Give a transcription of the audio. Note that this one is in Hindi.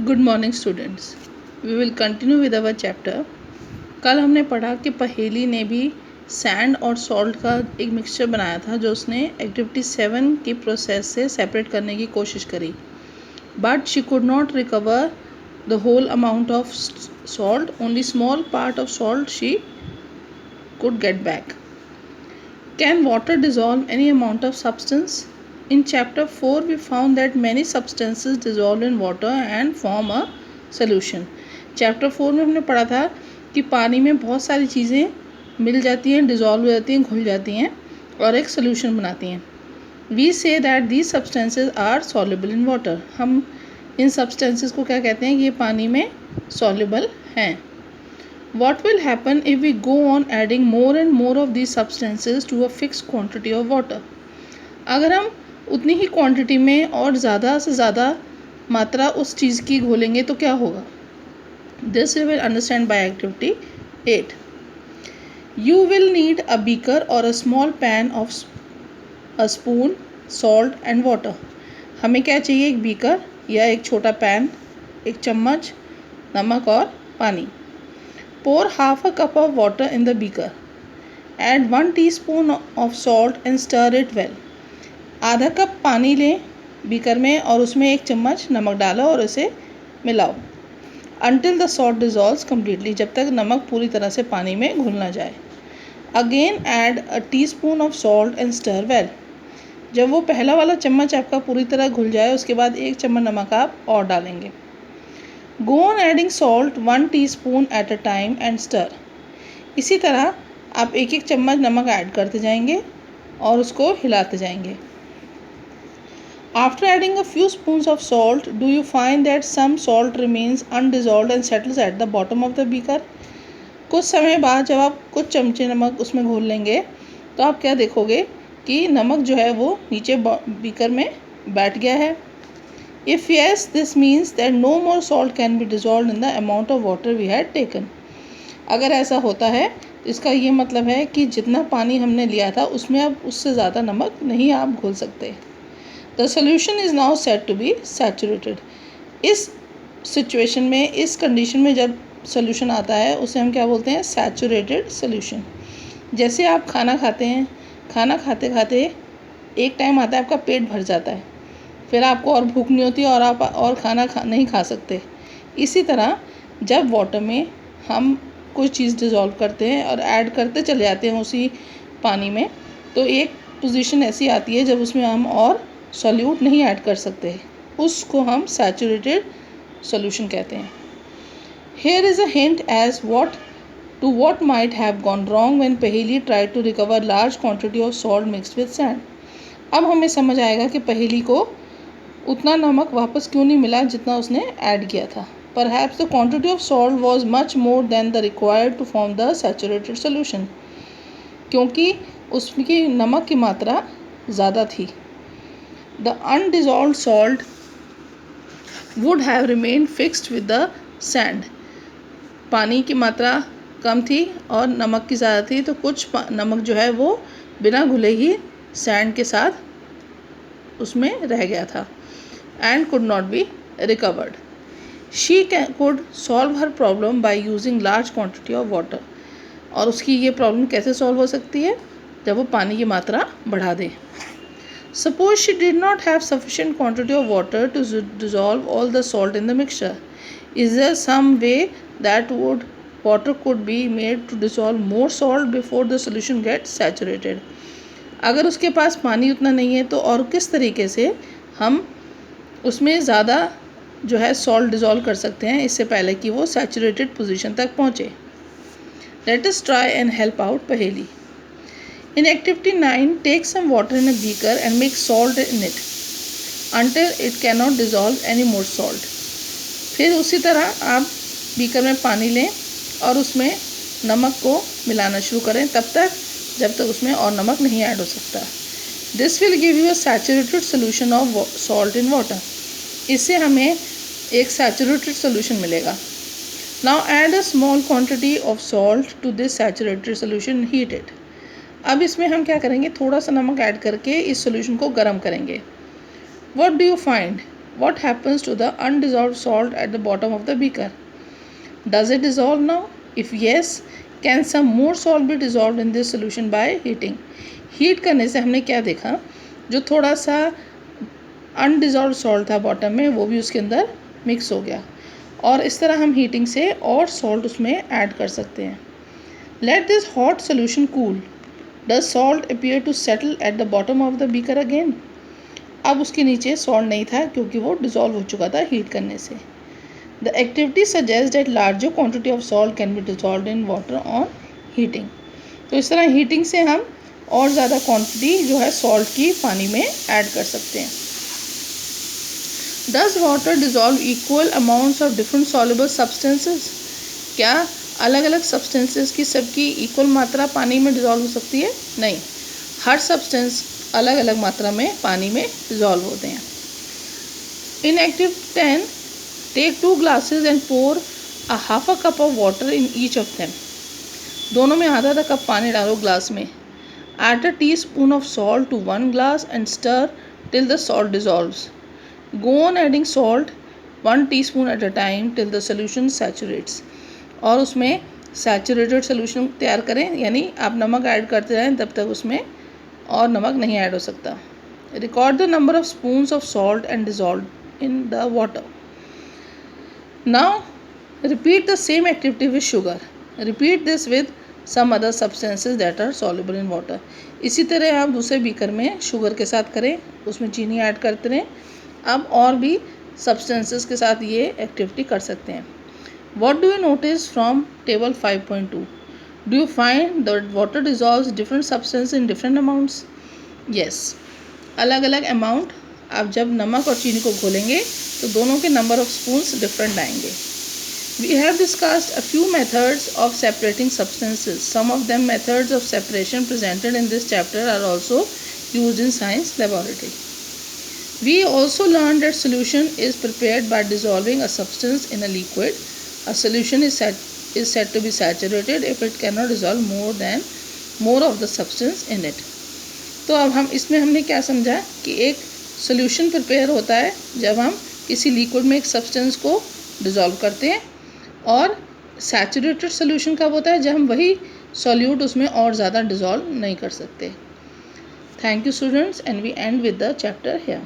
Good morning students, we will continue with our chapter. कल हमने पढ़ा कि पहेली ने भी सैंड और सॉल्ट का एक मिक्सचर बनाया था जो उसने एक्टिविटी 7 की प्रोसेस से सेपरेट करने की कोशिश करी, but she could not recover the whole amount of salt, only small part of salt she could get back. Can water dissolve any amount of substance? In chapter 4 we found that many substances dissolve in water and form a solution. Chapter 4 में हमने पढ़ा था कि पानी में बहुत सारी चीज़ें मिल जाती हैं, डिज़ोल्व हो जाती हैं, घुल जाती हैं और एक सोल्यूशन बनाती हैं. We say that these substances are soluble in water. हम इन सब्सटेंसेज को क्या कहते हैं कि ये पानी में सॉल्युबल हैं. What will happen if we go on adding more and more of these substances to a fixed quantity of water? अगर हम उतनी ही क्वांटिटी में और ज़्यादा से ज़्यादा मात्रा उस चीज़ की घोलेंगे तो क्या होगा? This we will understand by activity 8. You will need a beaker or a small pan of a spoon, salt and water. हमें क्या चाहिए? एक बीकर या एक छोटा पैन, एक चम्मच, नमक और पानी. Pour half a cup of water in the beaker. Add 1 teaspoon of salt and stir it well. आधा कप पानी लें बीकर में और उसमें एक चम्मच नमक डालो और इसे मिलाओ. Until the salt dissolves completely, जब तक नमक पूरी तरह से पानी में घुल ना जाए. Again add a teaspoon of salt and stir well. जब वो पहला वाला चम्मच आपका पूरी तरह घुल जाए उसके बाद एक चम्मच नमक आप और डालेंगे. Go on adding salt 1 teaspoon at a time and stir. इसी तरह आप एक एक चम्मच नमक ऐड करते जाएंगे और उसको हिलाते जाएंगे. After adding a few spoons of salt, do you find that some salt remains undissolved and settles at the bottom of the beaker? कुछ समय बाद जब आप कुछ चमचे नमक उसमें घोल लेंगे तो आप क्या देखोगे कि नमक जो है वो नीचे बीकर में बैठ गया है. If yes, this means that no more salt can be dissolved in the amount of water we had taken. अगर ऐसा होता है तो इसका ये मतलब है कि जितना पानी हमने लिया था उसमें अब उससे ज़्यादा नमक नहीं आप घोल सकते. The solution is now said to be saturated. इस सिचुएशन में, इस कंडीशन में जब सोल्यूशन आता है उसे हम क्या बोलते हैं? Saturated solution. जैसे आप खाना खाते हैं, खाना खाते खाते एक टाइम आता है आपका पेट भर जाता है, फिर आपको और भूख नहीं होती और आप और खाना नहीं खा सकते. इसी तरह जब वाटर में हम कोई चीज़ डिज़ोल्व करते हैं और ऐड करते चले जाते हैं उसी पानी में तो एक पोजीशन ऐसी आती है जब उसमें हम और सॉल्यूट नहीं ऐड कर सकते, उसको हम सैचुरेटेड सॉल्यूशन कहते हैं. Here is a hint as what might have gone wrong when पहेली tried to recover large quantity of salt mixed with sand. अब हमें समझ आएगा कि पहेली को उतना नमक वापस क्यों नहीं मिला जितना उसने ऐड किया था. Perhaps the quantity of salt was much more than the required to form the saturated solution. क्योंकि उसकी नमक की मात्रा ज़्यादा थी. The undissolved salt would have remained fixed with the sand. पानी की मात्रा कम थी और नमक की ज़्यादा थी तो कुछ नमक जो है वो बिना घुले ही सैंड के साथ उसमें रह गया था and could not be recovered. She could solve her problem by using large quantity of water. और उसकी ये प्रॉब्लम कैसे सॉल्व हो सकती है? जब वो पानी की मात्रा बढ़ा दे. Suppose she did not have sufficient quantity of water to dissolve all the salt in the mixture. Is there some way that water could be made to dissolve more salt before the solution gets saturated? अगर उसके पास पानी उतना नहीं है तो और किस तरीके से हम उसमें ज़्यादा जो है सॉल्ट डिज़ोल्व कर सकते हैं इससे पहले कि वो सैचुरेटेड पोजीशन तक पहुँचे. Let us try and help out Paheli. In activity 9, take some water in a beaker and mix salt in it until it can not dissolve any more salt. फिर उसी तरह आप बीकर में पानी लें और उसमें नमक को मिलाना शुरू करें तब तक जब तक उसमें और नमक नहीं ऐड हो सकता. This will give you a saturated solution of salt in water. इससे हमें एक सैचुरेटेड सोल्यूशन मिलेगा. Now add a small quantity of salt to this saturated solution, heat it. अब इसमें हम क्या करेंगे? थोड़ा सा नमक ऐड करके इस सोल्यूशन को गर्म करेंगे. What do you find? what happens to the undissolved salt at the bottom of the beaker? Does it dissolve now? If yes, can some more salt be dissolved in this solution by heating? Heat करने से हमने क्या देखा, जो थोड़ा सा अनडिजॉल्व सॉल्ट था बॉटम में वो भी उसके अंदर मिक्स हो गया, और इस तरह हम हीटिंग से और सॉल्ट उसमें ऐड कर सकते हैं. Let this hot solution cool. Does salt appear to settle at the bottom of the beaker again? अब उसके नीचे सॉल्ट नहीं था क्योंकि वो डिज़ोल्व हो चुका था हीट करने से. The activity suggest that larger quantity of salt can be dissolve in water on heating. तो इस तरह हीटिंग से हम और ज़्यादा क्वांटिटी जो है सॉल्ट की पानी में ऐड कर सकते हैं. Does water dissolve equal amounts of different soluble substances? क्या अलग अलग सब्सटेंसेस की सबकी इक्वल मात्रा पानी में डिजॉल्व हो सकती है? नहीं, हर सब्सटेंस अलग अलग मात्रा में पानी में डिजॉल्व होते हैं. In active 10, take 2 glasses and pour a half a cup of water in each of them. दोनों में आधा आधा कप पानी डालो ग्लास में. Add a teaspoon of salt to 1 glass and stir till the salt dissolves. Go on adding salt 1 teaspoon at a time till the solution saturates. और उसमें सैचुरेटेड सोल्यूशन तैयार करें, यानी आप नमक ऐड करते रहें तब तक उसमें और नमक नहीं ऐड हो सकता. Record the number of spoons of salt and dissolve in the water. Now repeat the same activity with sugar. Repeat this with some other substances that are soluble in water. इसी तरह आप दूसरे बीकर में शुगर के साथ करें, उसमें चीनी ऐड करते रहें. अब और भी सब्सटेंसेस के साथ ये एक्टिविटी कर सकते हैं. What do you notice from table 5.2? Do you find that water dissolves different substances in different amounts? Yes. अलग अलग अमाउंट आप जब नमक और चीनी को घोलेंगे तो दोनों के नंबर ऑफ स्पून्स डिफरेंट आएंगे. We have discussed a few methods of separating substances. Some of them methods of separation presented in this chapter are also used in science laboratory. We also learned that solution is prepared by dissolving a substance in a liquid. A solution is said to be saturated if it cannot dissolve more of the substance in it. तो अब हमने क्या समझा कि एक सॉल्यूशन प्रिपेयर होता है जब हम किसी लिक्विड में एक सब्सटेंस को डिज़ोल्व करते हैं, और सैचुरेटेड सॉल्यूशन कब होता है जब हम वही सॉल्यूट उसमें और ज़्यादा डिज़ोल्व नहीं कर सकते. Thank you students, and we end with the chapter here.